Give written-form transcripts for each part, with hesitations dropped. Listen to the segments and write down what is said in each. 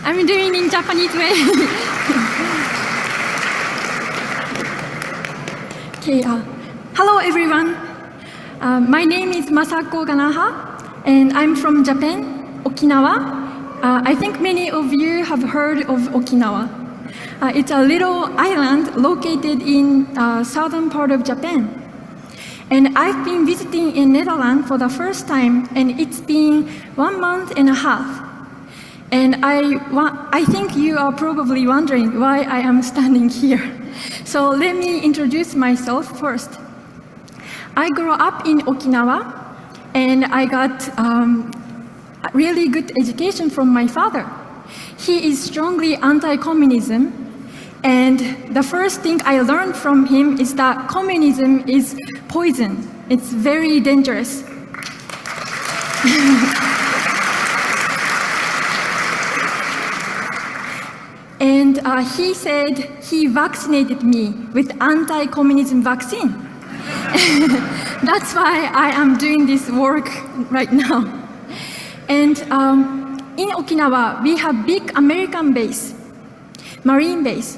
I'm doing in Japanese way. Okay, hello everyone. My name is Masako Ganaha, and I'm from Japan, Okinawa. I think many of you have heard of Okinawa. It's a little island located in southern part of Japan. And I've been visiting in Netherlands for the first time, and it's been 1 month and a half. And I think you are probably wondering why I am standing here. So let me introduce myself first. I grew up in Okinawa, and I got a really good education from my father. He is strongly anti-communism, and the first thing I learned from him is that communism is poison. It's very dangerous. And he said he vaccinated me with anti-communism vaccine. That's why I am doing this work right now. And in Okinawa, we have big American base, Marine base.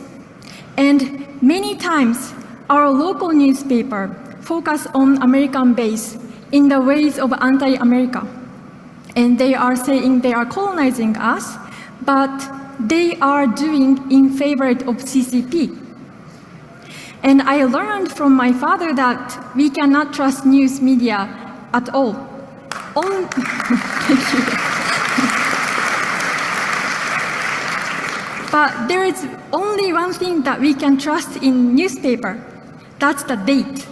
And many times, our local newspaper focus on American base in the ways of anti-America. And they are saying they are colonizing us, but they are doing in favor of CCP. And I learned from my father that we cannot trust news media at all. Thank you. But there is only one thing that we can trust in newspaper. That's the date.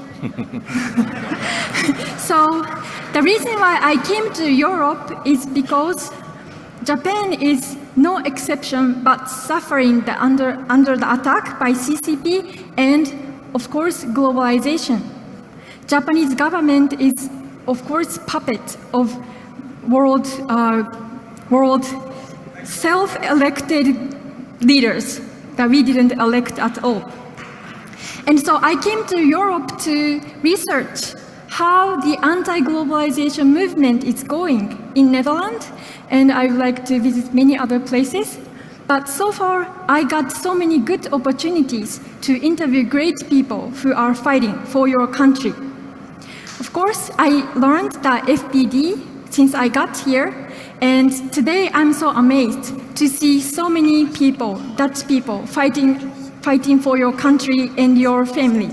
So the reason why I came to Europe is because Japan is no exception but suffering under the attack by CCP and, of course, globalization. Japanese government is, of course, puppet of world self-elected leaders that we didn't elect at all. And so I came to Europe to research how the anti-globalization movement is going in Netherlands, and I would like to visit many other places. But so far, I got so many good opportunities to interview great people who are fighting for your country. Of course, I learned the FvD since I got here, and today I'm so amazed to see so many people, Dutch people, fighting for your country and your family.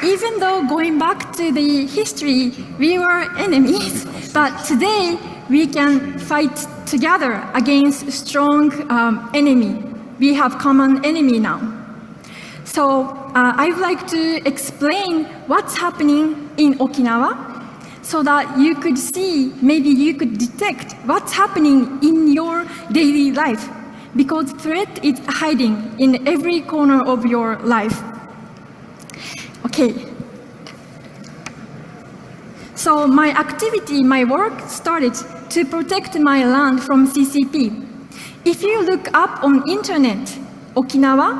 Even though going back to the history, we were enemies, but today we can fight together against strong enemy. We have common enemy now. So I would like to explain what's happening in Okinawa so that you could see, maybe you could detect what's happening in your daily life, because threat is hiding in every corner of your life. Okay. So my activity, my work started to protect my land from CCP. If you look up on internet, Okinawa,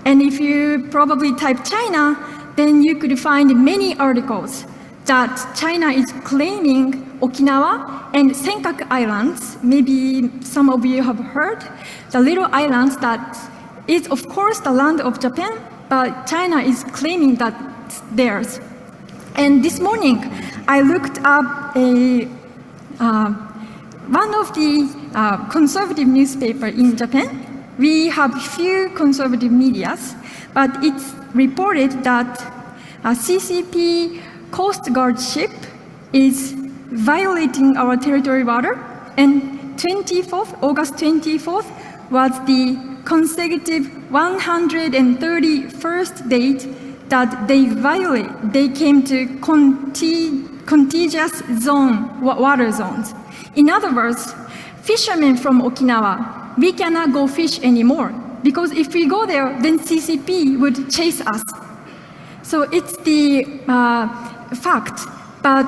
and if you probably type China, then you could find many articles that China is claiming Okinawa and Senkaku Islands. Maybe some of you have heard the little islands that is, of course, the land of Japan, but China is claiming that it's theirs. And this morning, I looked up one of the conservative newspaper in Japan. We have few conservative medias, but it's reported that a CCP Coast Guard ship is violating our territory water, and August 24th was the consecutive 131st date that they came to contiguous water zones. In other words, fishermen from Okinawa, we cannot go fish anymore, because if we go there, then CCP would chase us. So it's the fact, but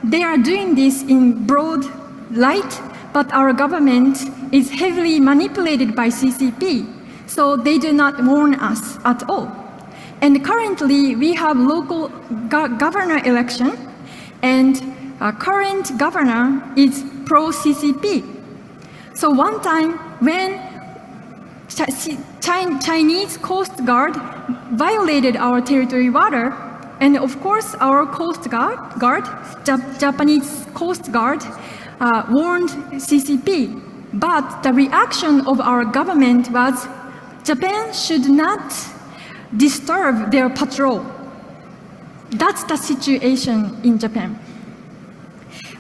they are doing this in broad light, but our government is heavily manipulated by CCP, so they do not warn us at all. And currently, we have local governor election, and current governor is pro-CCP. So one time, when Chinese Coast Guard violated our territory water, and of course, our Coast Guard, Japanese Coast Guard, warned CCP. But the reaction of our government was, Japan should not disturb their patrol. That's the situation in Japan.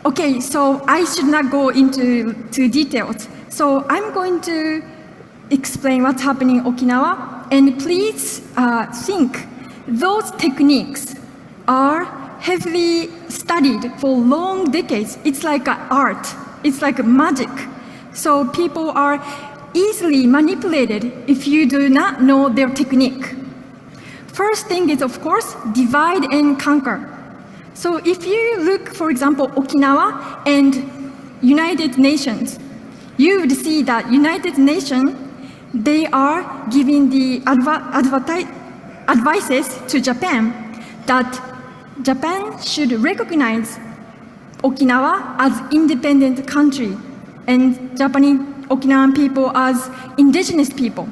Okay, so I should not go into details. So I'm going to explain what's happening in Okinawa, and please think those techniques are heavily studied for long decades. It's like art, it's like magic. So people are easily manipulated if you do not know their technique. First thing is, of course, divide and conquer. So if you look, for example, Okinawa and United Nations, you would see that United Nations, they are giving the advices to Japan that Japan should recognize Okinawa as independent country and Japanese Okinawan people as indigenous people.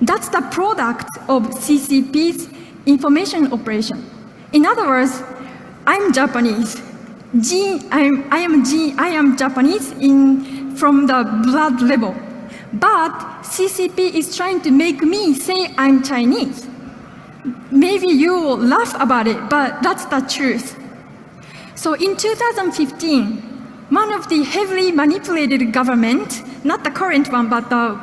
That's the product of CCP's information operation. In other words, I'm Japanese. I am Japanese from the blood level. But CCP is trying to make me say I'm Chinese. Maybe you will laugh about it, but that's the truth. So in 2015, one of the heavily manipulated government, not the current one, but the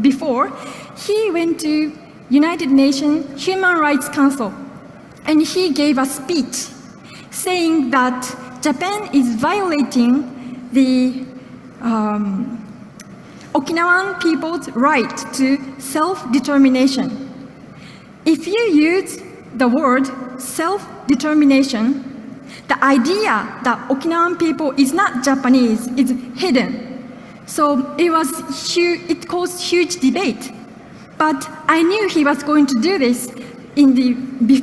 before, he went to United Nations Human Rights Council, and he gave a speech saying that Japan is violating the Okinawan people's right to self-determination. If you use the word self-determination, the idea that Okinawan people is not Japanese is hidden. So it caused huge debate. But I knew he was going to do this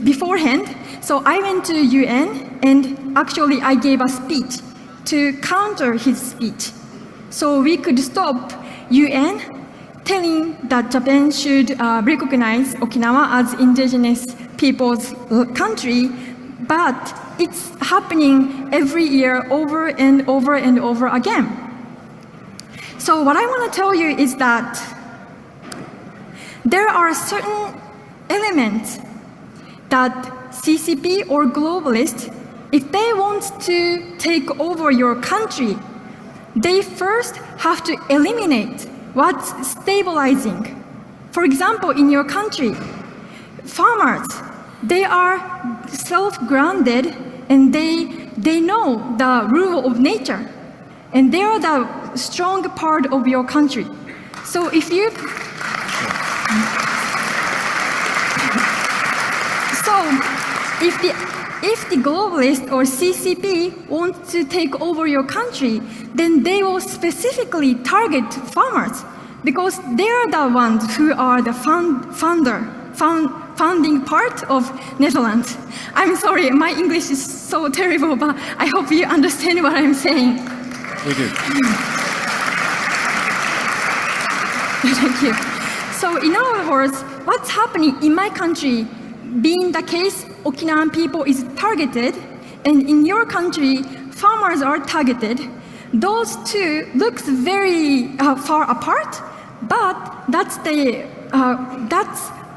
beforehand, so I went to UN and actually I gave a speech to counter his speech. So we could stop UN telling that Japan should recognize Okinawa as indigenous people's country, but it's happening every year over and over and over again. So what I want to tell you is that there are certain elements that CCP or globalists, if they want to take over your country, they first have to eliminate what's stabilizing. For example, in your country, farmers, they are self-grounded and they know the rule of nature, and they are the strong part of your country. So if the globalists or CCP want to take over your country, then they will specifically target farmers because they are the ones who are the founding part of Netherlands. I'm sorry, my English is so terrible, but I hope you understand what I'm saying. We do. Thank you. So in other words, what's happening in my country, being the case, Okinawan people is targeted, and in your country, farmers are targeted. Those two looks very far apart, but that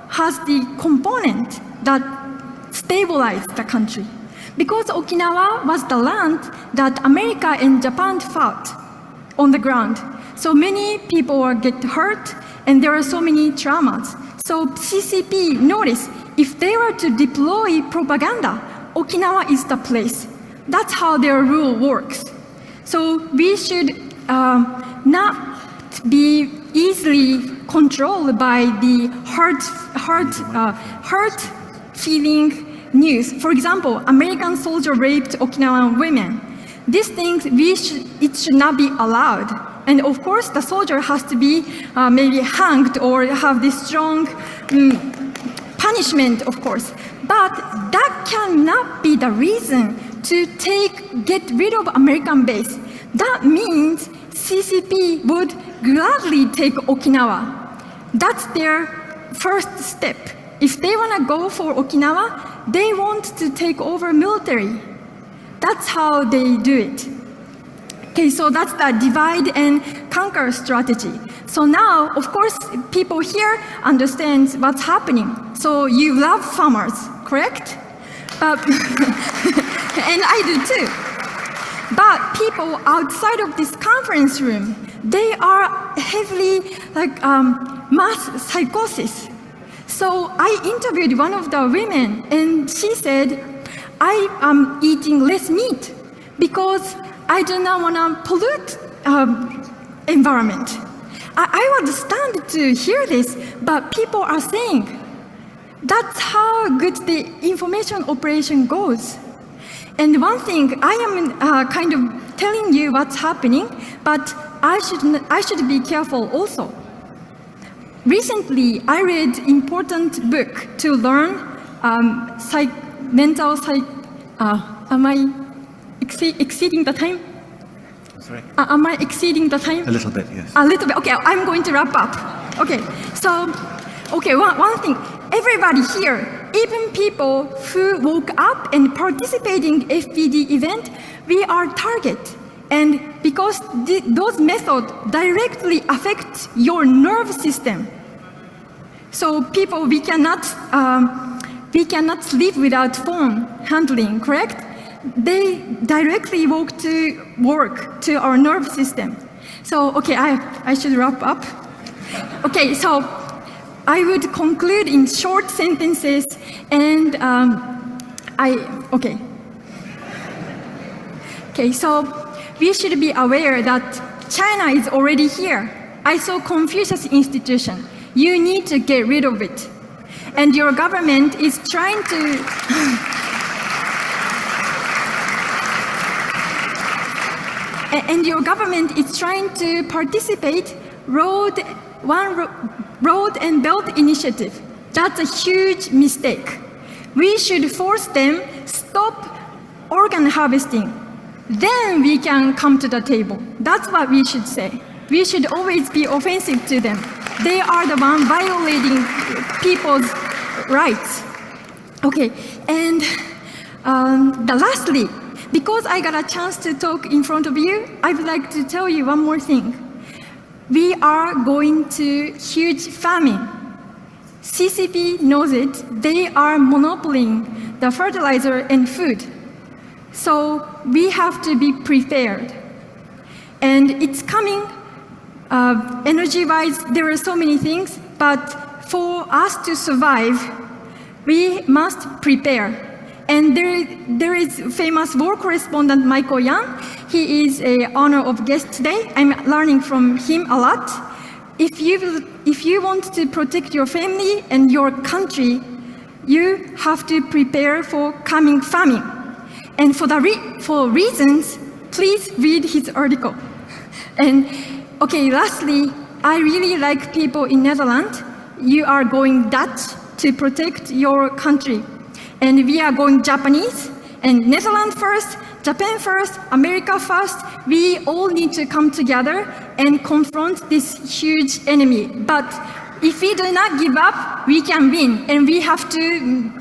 has the component that stabilized the country. Because Okinawa was the land that America and Japan fought on the ground. So many people get hurt, and there are so many traumas. So CCP noticed, if they were to deploy propaganda, Okinawa is the place. That's how their rule works. So we should not be easily controlled by the hurt-feeling news. For example, American soldier raped Okinawan women. These things, it should not be allowed. And of course, the soldier has to be maybe hanged or have this strong punishment, of course. But that cannot be the reason to get rid of American base. That means CCP would gladly take Okinawa. That's their first step. If they want to go for Okinawa, they want to take over military. That's how they do it. Okay, so that's the divide and conquer strategy. So now, of course, people here understand what's happening. So you love farmers, correct? But and I do too. But people outside of this conference room, they are heavily mass psychosis. So I interviewed one of the women, and she said, I am eating less meat because I do not want to pollute environment. I understand to hear this, but people are saying that's how good the information operation goes. And one thing, I am kind of telling you what's happening, but I should be careful also. Recently, I read important book to learn mental psych. Am I exceeding the time? Sorry? Am I exceeding the time? A little bit, yes. A little bit. Okay, I'm going to wrap up. Okay, so, one thing. Everybody here, even people who woke up and participating FvD event, we are target. And because those methods directly affect your nerve system. So people, we cannot sleep without phone handling, correct? They directly work to our nerve system. So, okay, I should wrap up. Okay, so I would conclude in short sentences, and Okay, so we should be aware that China is already here. I saw Confucius institution. You need to get rid of it. And your government is trying to and your government is trying to participate road and belt initiative. That's a huge mistake. We should force them stop organ harvesting. Then we can come to the table. That's what we should say. We should always be offensive to them. They are the one violating people's rights. Okay, and lastly, because I got a chance to talk in front of you, I would like to tell you one more thing. We are going to huge famine. CCP knows it. They are monopolying the fertilizer and food. So we have to be prepared. And it's coming, energy-wise, there are so many things, but for us to survive, we must prepare. And there is famous war correspondent Michael Yan. He is an honor of guest today. I'm learning from him a lot. If you want to protect your family and your country, you have to prepare for coming famine. And for reasons, please read his article. And okay, lastly, I really like people in Netherlands. You are going Dutch to protect your country. And we are going Japanese, and Netherlands first, Japan first, America first. We all need to come together and confront this huge enemy. But if we do not give up, we can win, and we have to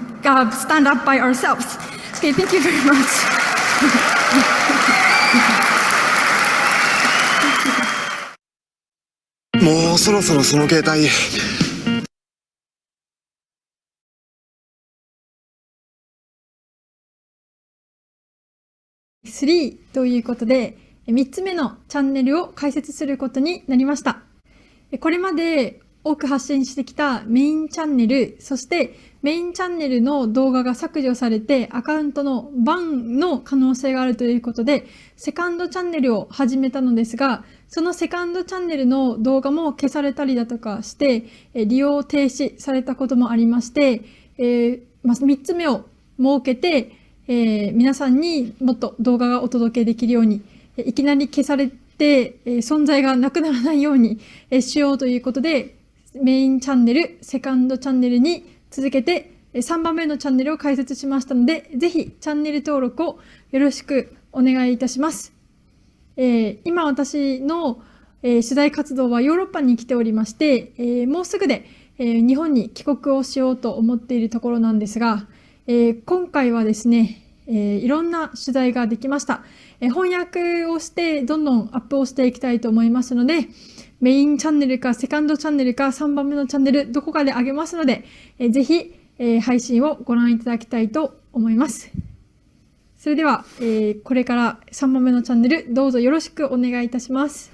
stand up by ourselves. Okay, thank you very much. もうそろそろその携帯。3ということで、3つ目のチャンネルを開設することになりました。これまで多く発信してきたメインチャンネル、そしてメインチャンネルの動画が削除されてアカウントのバンの可能性があるということで、セカンドチャンネルを始めたのですが、そのセカンドチャンネルの動画も消されたりだとかして、利用停止されたこともありまして、3つ目を設けて、皆さんにもっと動画がお届けできるように、いきなり消されて、存在がなくならないようにしようということで、メインチャンネル、セカンドチャンネルに続けて3番目のチャンネルを開設しましたので、ぜひチャンネル登録をよろしくお願いいたします。今私の取材活動はヨーロッパに来ておりまして、もうすぐで日本に帰国をしようと思っているところなんですが、今回はですね、いろんな取材ができました。翻訳をしてどんどんアップをしていきたいと思いますので、メインチャンネルかセカンドチャンネルか3番目のチャンネルどこかで上げますので、ぜひ配信をご覧いただきたいと思います。それでは、これから3番目のチャンネルどうぞよろしくお願いいたします。